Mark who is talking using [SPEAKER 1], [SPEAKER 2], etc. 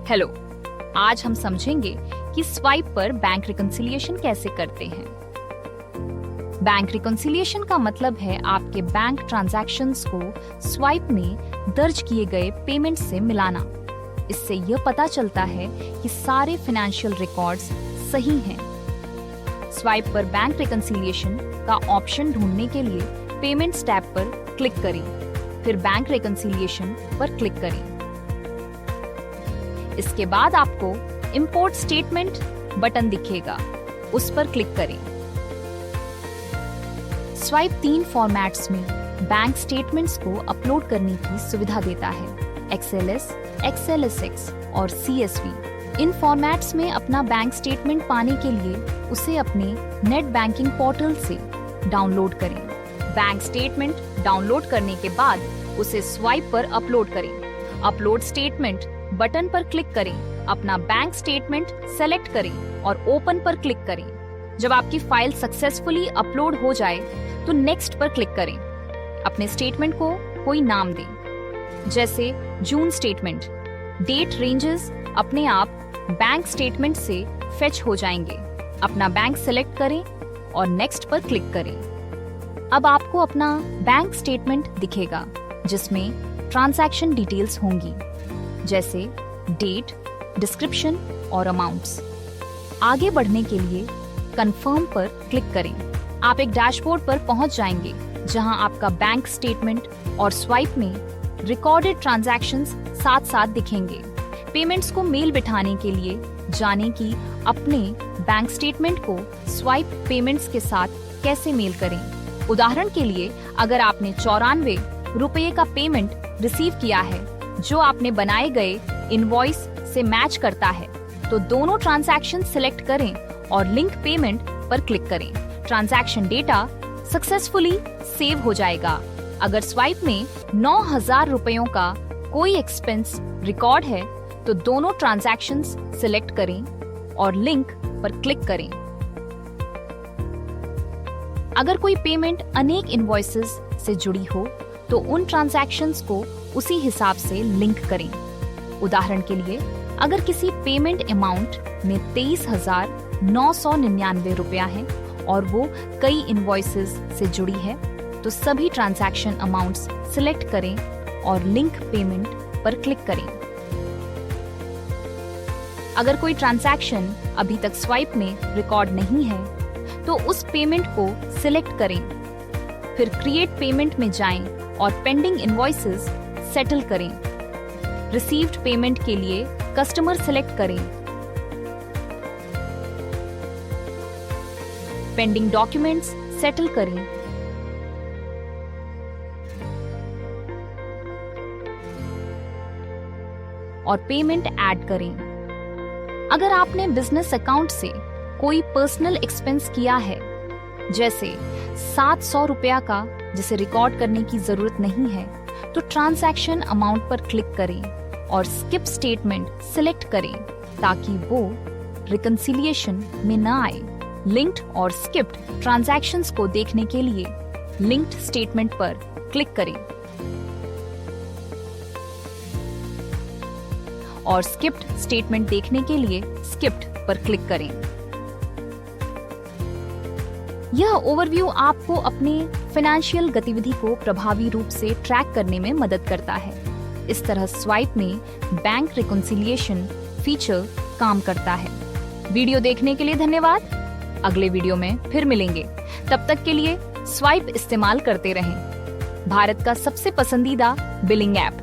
[SPEAKER 1] Hello, आज हम समझेंगे कि स्वाइप पर बैंक रिकंसिलिएशन कैसे करते हैं। बैंक रिकंसिलिएशन का मतलब है आपके बैंक ट्रांजैक्शंस को स्वाइप में दर्ज किए गए पेमेंट से मिलाना। इससे यह पता चलता है कि सारे फाइनेंशियल रिकॉर्ड्स सही हैं। स्वाइप पर बैंक रिकंसिलिएशन का ऑप्शन ढूंढने के लिए पेमेंट्स टैब पर क्लिक करें, फिर बैंक रिकंसिलिएशन पर क्लिक करें। इसके बाद आपको इंपोर्ट स्टेटमेंट बटन दिखेगा, उस पर क्लिक करें। स्वाइप 3 फॉर्मेट्स में बैंक स्टेटमेंट्स को अपलोड करने की सुविधा देता है, XLS, XLSX और CSV। इन फॉर्मेट्स में अपना बैंक स्टेटमेंट पाने के लिए उसे अपने नेट बैंकिंग पोर्टल से डाउनलोड करें। बैंक स्टेटमेंट डाउनलोड करने के बाद उसे स्वाइप पर अपलोड करें। अपलोड स्टेटमेंट बटन पर क्लिक करें, अपना बैंक स्टेटमेंट सेलेक्ट करें और ओपन पर क्लिक करें। जब आपकी फाइल सक्सेसफुली अपलोड हो जाए तो नेक्स्ट पर क्लिक करें। अपने स्टेटमेंट को कोई नाम दें, जैसे जून स्टेटमेंट। डेट रेंजेस अपने आप बैंक स्टेटमेंट से फेच हो जाएंगे। अपना बैंक सेलेक्ट करें और नेक्स्ट पर क्लिक करें। अब आपको अपना बैंक स्टेटमेंट दिखेगा, जिसमें ट्रांजैक्शन डिटेल्स होंगी, जैसे डेट, डिस्क्रिप्शन और अमाउंट्स। आगे बढ़ने के लिए कंफर्म पर क्लिक करें। आप एक डैशबोर्ड पर पहुंच जाएंगे, जहां आपका बैंक स्टेटमेंट और स्वाइप में रिकॉर्डेड ट्रांजैक्शंस साथ साथ दिखेंगे। पेमेंट्स को मेल बिठाने के लिए जानें कि अपने बैंक स्टेटमेंट को स्वाइप पेमेंट्स के साथ कैसे मेल करें। उदाहरण के लिए, अगर आपने 94 रुपये का पेमेंट रिसीव किया है जो आपने बनाए गए इनवॉइस से मैच करता है, तो दोनों ट्रांजैक्शन सिलेक्ट करें और लिंक पेमेंट पर क्लिक करें। ट्रांजैक्शन डेटा सक्सेसफुली सेव हो जाएगा। अगर स्वाइप में 9,000 रुपयों का कोई एक्सपेंस रिकॉर्ड है तो दोनों ट्रांजैक्शंस सिलेक्ट करें और लिंक पर क्लिक करें। अगर कोई पेमेंट अनेक इनवॉइसेस से जुड़ी हो तो उन ट्रांजैक्शंस को उसी हिसाब से लिंक करें। उदाहरण के लिए, अगर किसी पेमेंट अमाउंट में 23,999 रुपया है और वो कई इनवॉइसेस से जुड़ी है, तो सभी ट्रांजैक्शन अमाउंट्स सिलेक्ट करें और लिंक पेमेंट पर क्लिक करें। अगर कोई ट्रांजैक्शन अभी तक स्वाइप में रिकॉर्ड नहीं है, तो उस पेमेंट को सिलेक्ट करें, फिर क्रिएट पेमेंट में जाएं और पेंडिंग इनवॉइसेस सेटल करें। रिसीव्ड पेमेंट के लिए कस्टमर सेलेक्ट करें। पेंडिंग डॉक्यूमेंट्स सेटल करें। और पेमेंट ऐड करें। अगर आपने बिजनेस अकाउंट से कोई पर्सनल एक्सपेंस किया है, जैसे 700 रुपया का, जिसे रिकॉर्ड करने की जरूरत नहीं है, तो ट्रांजैक्शन अमाउंट पर क्लिक करें और स्किप स्टेटमेंट सिलेक्ट करें ताकि वो रिकंसिलिएशन में न आए। लिंक्ड और स्किप्ड ट्रांजैक्शंस को देखने के लिए लिंक्ड स्टेटमेंट पर क्लिक करें और स्किप्ड स्टेटमेंट देखने के लिए स्किप्ड पर क्लिक करें। यह ओवरव्यू आपको अपने फाइनेंशियल गतिविधि को प्रभावी रूप से ट्रैक करने में मदद करता है। इस तरह स्वाइप में बैंक रिकंसिलिएशन फीचर काम करता है। वीडियो देखने के लिए धन्यवाद। अगले वीडियो में फिर मिलेंगे। तब तक के लिए स्वाइप इस्तेमाल करते रहें। भारत का सबसे पसंदीदा बिलिंग ऐप।